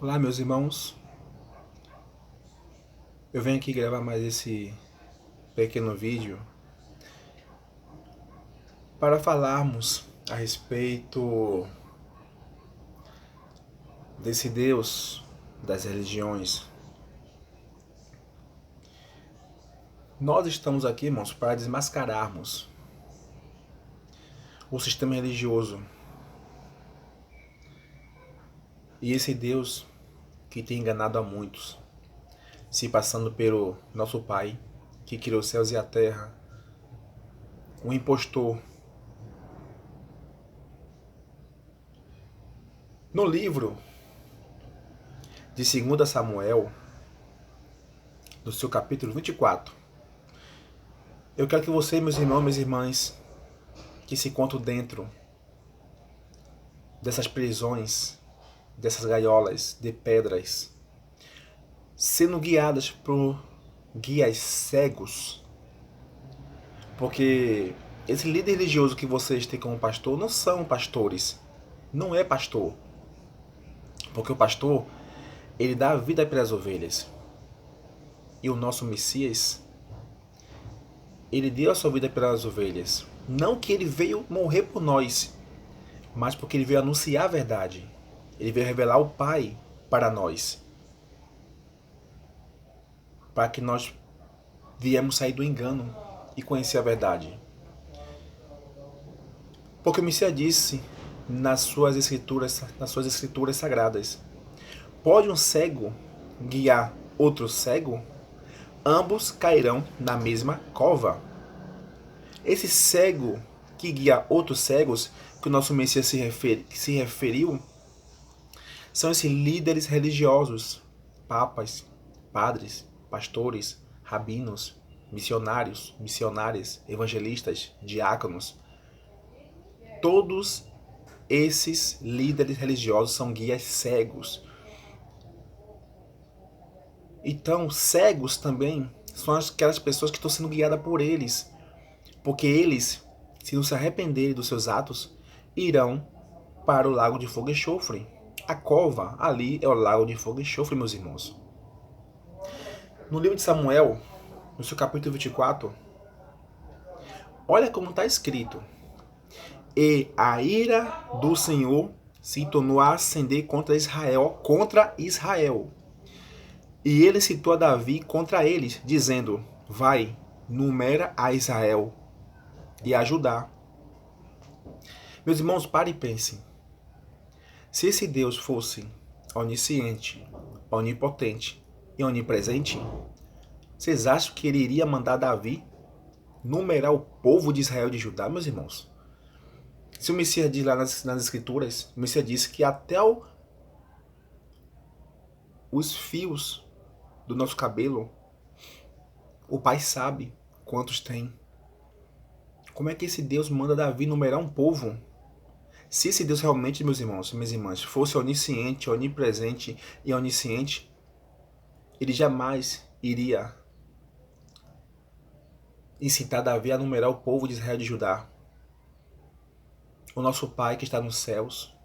Olá, meus irmãos. Eu venho aqui gravar mais esse pequeno vídeo para falarmos a respeito desse Deus das religiões. Nós estamos aqui, irmãos, para desmascararmos o sistema religioso e esse Deus que tem enganado a muitos, se passando pelo nosso Pai, que criou os céus e a terra, um impostor. No livro de 2 Samuel, no seu capítulo 24, eu quero que você, meus irmãos e minhas irmãs, que se encontram dentro dessas prisões, dessas gaiolas de pedras, sendo guiadas por guias cegos, porque esse líder religioso que vocês têm como pastor não são pastores, não é pastor, porque o pastor, ele dá a vida pelas ovelhas, e o nosso Messias, ele deu a sua vida pelas ovelhas, não que ele veio morrer por nós, mas porque ele veio anunciar a verdade, ele veio revelar o Pai para nós, para que nós viemos sair do engano e conhecer a verdade. Porque o Messias disse nas suas escrituras sagradas: pode um cego guiar outro cego? Ambos cairão na mesma cova. Esse cego que guia outros cegos, que o nosso Messias se referiu, são esses líderes religiosos, papas, padres, pastores, rabinos, missionários, missionárias, evangelistas, diáconos. Todos esses líderes religiosos são guias cegos. Então, cegos também são aquelas pessoas que estão sendo guiadas por eles, porque eles, se não se arrependerem dos seus atos, irão para o lago de fogo e enxofre. A cova ali é o lago de fogo e enxofre, meus irmãos. No livro de Samuel, no seu capítulo 24, olha como está escrito: e a ira do Senhor se tornou a acender contra Israel, E ele citou a Davi contra eles, dizendo: vai, numera a Israel e a Judá. Meus irmãos, parem e pensem. Se esse Deus fosse onisciente, onipotente e onipresente, vocês acham que ele iria mandar Davi numerar o povo de Israel e de Judá, meus irmãos? Se o Messias diz lá nas Escrituras, o Messias disse que até os fios do nosso cabelo, o Pai sabe quantos tem. Como é que esse Deus manda Davi numerar um povo? Se esse Deus realmente, meus irmãos e minhas irmãs, fosse onisciente, onipresente e onisciente, ele jamais iria incitar Davi a numerar o povo de Israel e de Judá. O nosso Pai que está nos céus,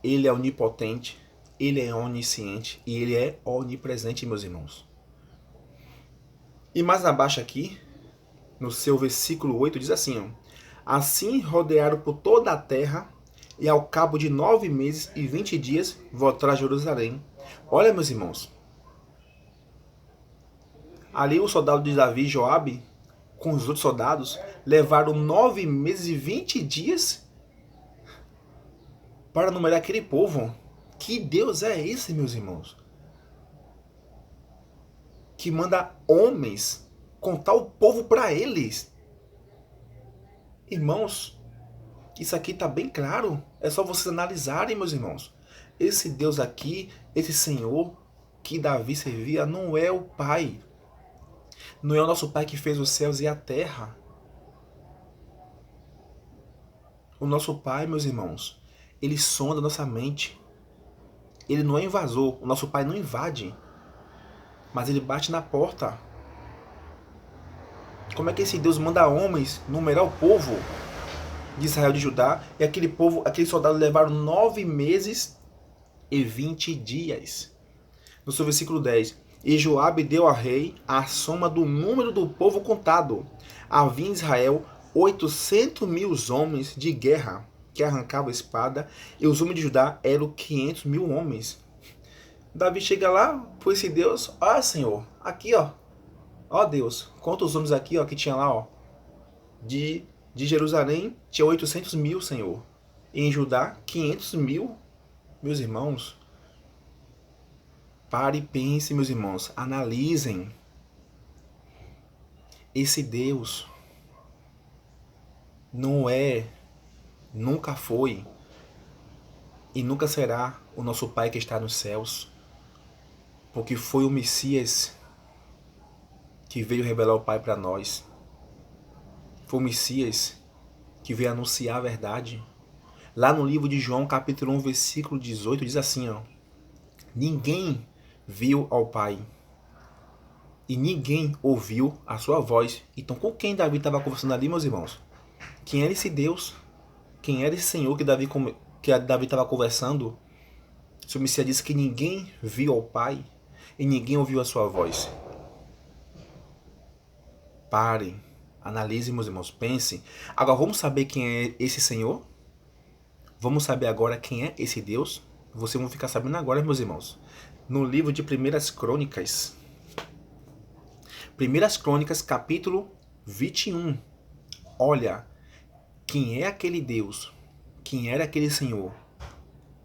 ele é onipotente, ele é onisciente e ele é onipresente, meus irmãos. E mais abaixo aqui, no seu versículo 8, diz assim: ó, assim rodearam por toda a terra, e ao cabo de 9 meses e 20 dias voltaram a Jerusalém. Olha, meus irmãos, ali o soldado de Davi, Joabe, com os outros soldados, levaram 9 meses e 20 dias para numerar aquele povo. Que Deus é esse, meus irmãos? Que manda homens contar o povo para eles. Irmãos, isso aqui está bem claro. É só vocês analisarem, meus irmãos. Esse Deus aqui, esse Senhor que Davi servia, não é o Pai. Não é o nosso Pai que fez os céus e a terra. O nosso Pai, meus irmãos, ele sonda nossa mente. Ele não é invasor. O nosso Pai não invade. Mas ele bate na porta. Como é que esse Deus manda homens numerar o povo de Israel e de Judá, e aquele povo, aqueles soldados levaram 9 meses 120 dias. No seu versículo 10. E Joabe deu ao rei a soma do número do povo contado. Havia em Israel 800.000 homens de guerra que arrancavam a espada, e os homens de Judá eram 500.000 homens. Davi chega lá, por esse Deus, ó Senhor, aqui ó, ó Deus, conta os homens aqui ó, que tinha lá ó, de Jerusalém tinha 800.000, Senhor, e em Judá 500.000, meus irmãos. Pare e pense, meus irmãos, analisem. Esse Deus não é, nunca foi e nunca será o nosso Pai que está nos céus, porque foi o Messias que veio revelar o Pai para nós. Foi o Messias que veio anunciar a verdade. Lá no livro de João, capítulo 1, versículo 18, diz assim, ó: ninguém viu ao Pai e ninguém ouviu a sua voz. Então, com quem Davi estava conversando ali, meus irmãos? Quem era esse Deus? Quem era esse Senhor que Davi estava conversando? O Messias disse que ninguém viu ao Pai e ninguém ouviu a sua voz. Parem, analisem, meus irmãos, pensem. Agora, vamos saber quem é esse Senhor? Vamos saber agora quem é esse Deus? Vocês vão ficar sabendo agora, meus irmãos. No livro de Primeiras Crônicas, capítulo 21. Olha, quem é aquele Deus? Quem era aquele Senhor?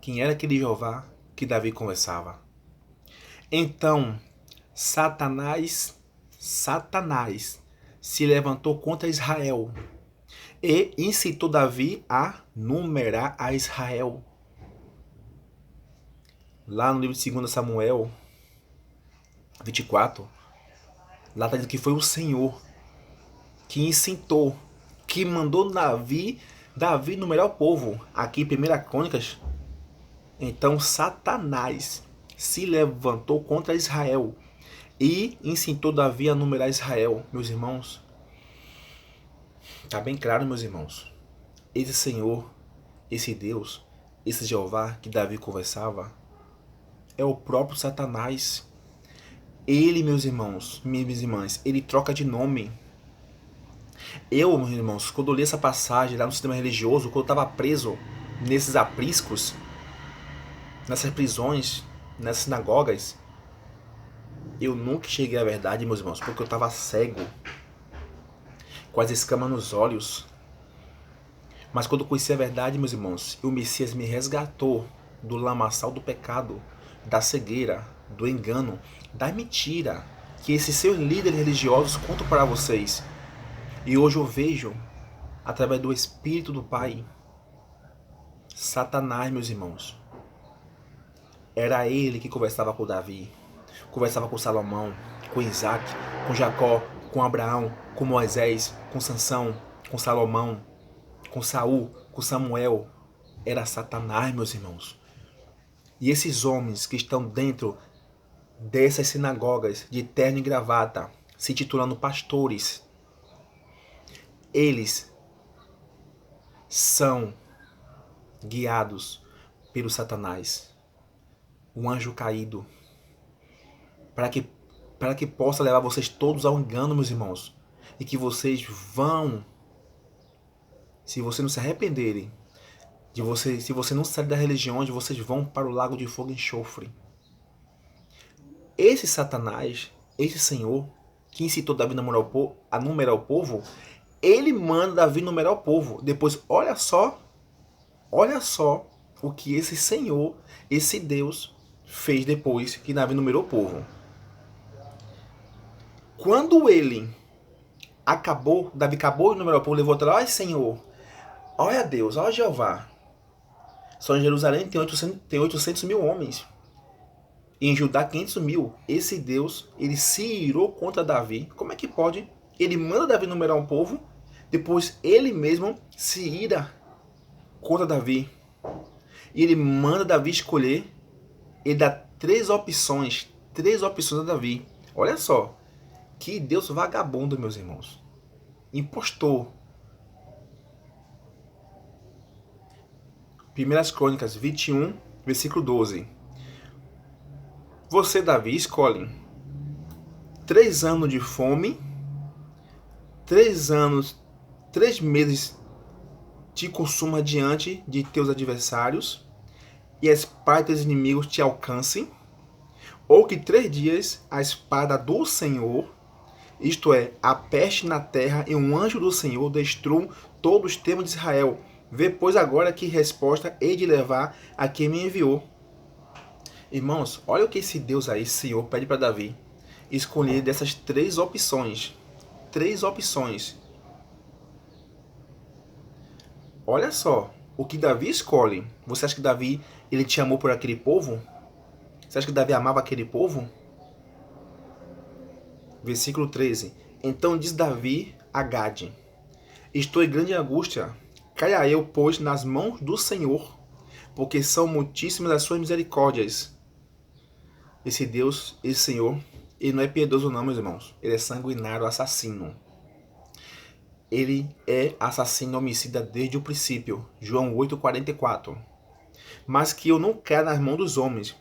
Quem era aquele Jeová que Davi conversava? Então, Satanás se levantou contra Israel e incitou Davi a numerar a Israel. Lá no livro de 2 Samuel 24, lá está dizendo que foi o Senhor que incitou, que mandou Davi numerar o povo. Aqui em 1 Crônicas, então Satanás se levantou contra Israel e incitou Davi a numerar Israel. Meus irmãos, está bem claro, meus irmãos, esse Senhor, esse Deus, esse Jeová que Davi conversava, é o próprio Satanás. Ele, meus irmãos, minhas irmãs, ele troca de nome. Eu, meus irmãos, quando eu li essa passagem lá no sistema religioso, quando eu estava preso nesses apriscos, nessas prisões, nessas sinagogas, eu nunca cheguei à verdade, meus irmãos, porque eu estava cego, com as escamas nos olhos. Mas quando eu conheci a verdade, meus irmãos, o Messias me resgatou do lamaçal do pecado, da cegueira, do engano, da mentira que esses seus líderes religiosos contam para vocês. E hoje eu vejo, através do Espírito do Pai, Satanás, meus irmãos. Era ele que conversava com Davi, conversava com Salomão, com Isaac, com Jacó, com Abraão, com Moisés, com Sansão, com Salomão, com Saul, com Samuel. Era Satanás, meus irmãos. E esses homens que estão dentro dessas sinagogas de terno e gravata, se titulando pastores, eles são guiados pelo Satanás, um anjo caído, para que possa levar vocês todos ao engano, meus irmãos, e que vocês vão, se vocês não se arrependerem, se você não sair da religião, vocês vão para o lago de fogo e enxofre. Esse Satanás, esse Senhor, que incitou Davi a numerar o povo, ele manda Davi numerar o povo. Depois, olha só o que esse Senhor, esse Deus, fez depois que Davi numerou o povo. Quando Davi acabou de numerar o povo, levou até lá, olha Senhor, olha Deus, olha Jeová. Só em Jerusalém tem 800.000 homens. E em Judá 500.000. Esse Deus, ele se irou contra Davi. Como é que pode? Ele manda Davi numerar um povo, depois ele mesmo se ira contra Davi. E ele manda Davi escolher, ele dá três opções a Davi. Olha só, que Deus vagabundo, meus irmãos. Impostor. 1 Crônicas 21, versículo 12. Você, Davi, escolhe 3 anos de fome, 3 meses te consuma diante de teus adversários e a espada dos teus inimigos te alcance, ou que 3 dias a espada do Senhor, isto é, a peste na terra e um anjo do Senhor destruam todos os termos de Israel. Vê, pois, agora que resposta hei de levar a quem me enviou. Irmãos, olha o que esse Deus aí, esse Senhor, pede para Davi. Escolher dessas 3 opções. 3 opções. Olha só, o que Davi escolhe. Você acha que Davi, ele tinha amor por aquele povo? Você acha que Davi amava aquele povo? Versículo 13. Então diz Davi a Gade: estou em grande angústia. Caia eu, pois, nas mãos do Senhor, porque são muitíssimas as suas misericórdias. Esse Deus, esse Senhor, ele não é piedoso não, meus irmãos. Ele é sanguinário, assassino. Ele é assassino homicida desde o princípio. João 8,44. Mas que eu não caia nas mãos dos homens.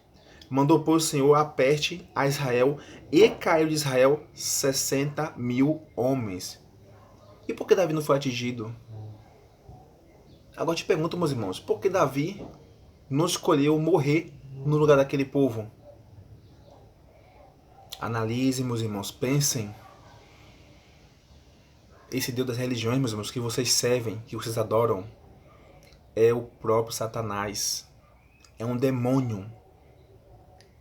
Mandou, pois, o Senhor a peste a Israel, e caiu de Israel 60.000 homens. E por que Davi não foi atingido? Agora eu te pergunto, meus irmãos, por que Davi não escolheu morrer no lugar daquele povo? Analisem, meus irmãos, pensem. Esse Deus das religiões, meus irmãos, que vocês servem, que vocês adoram, é o próprio Satanás. É um demônio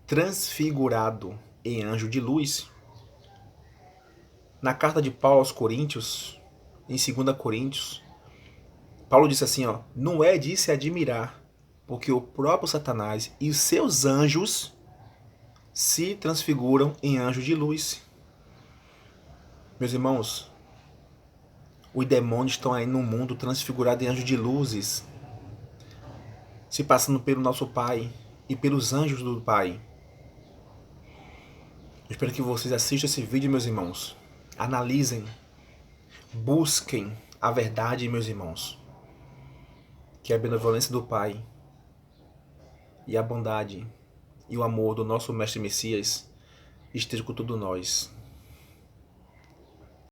transfigurado em anjo de luz. Na carta de Paulo aos Coríntios, em 2 Coríntios, Paulo disse assim, ó: não é de se admirar, porque o próprio Satanás e os seus anjos se transfiguram em anjo de luz. Meus irmãos, os demônios estão aí no mundo transfigurados em anjos de luzes, se passando pelo nosso Pai e pelos anjos do Pai. Eu espero que vocês assistam esse vídeo, meus irmãos. Analisem, busquem a verdade, meus irmãos. Que a benevolência do Pai e a bondade e o amor do nosso Mestre Messias esteja com todos nós.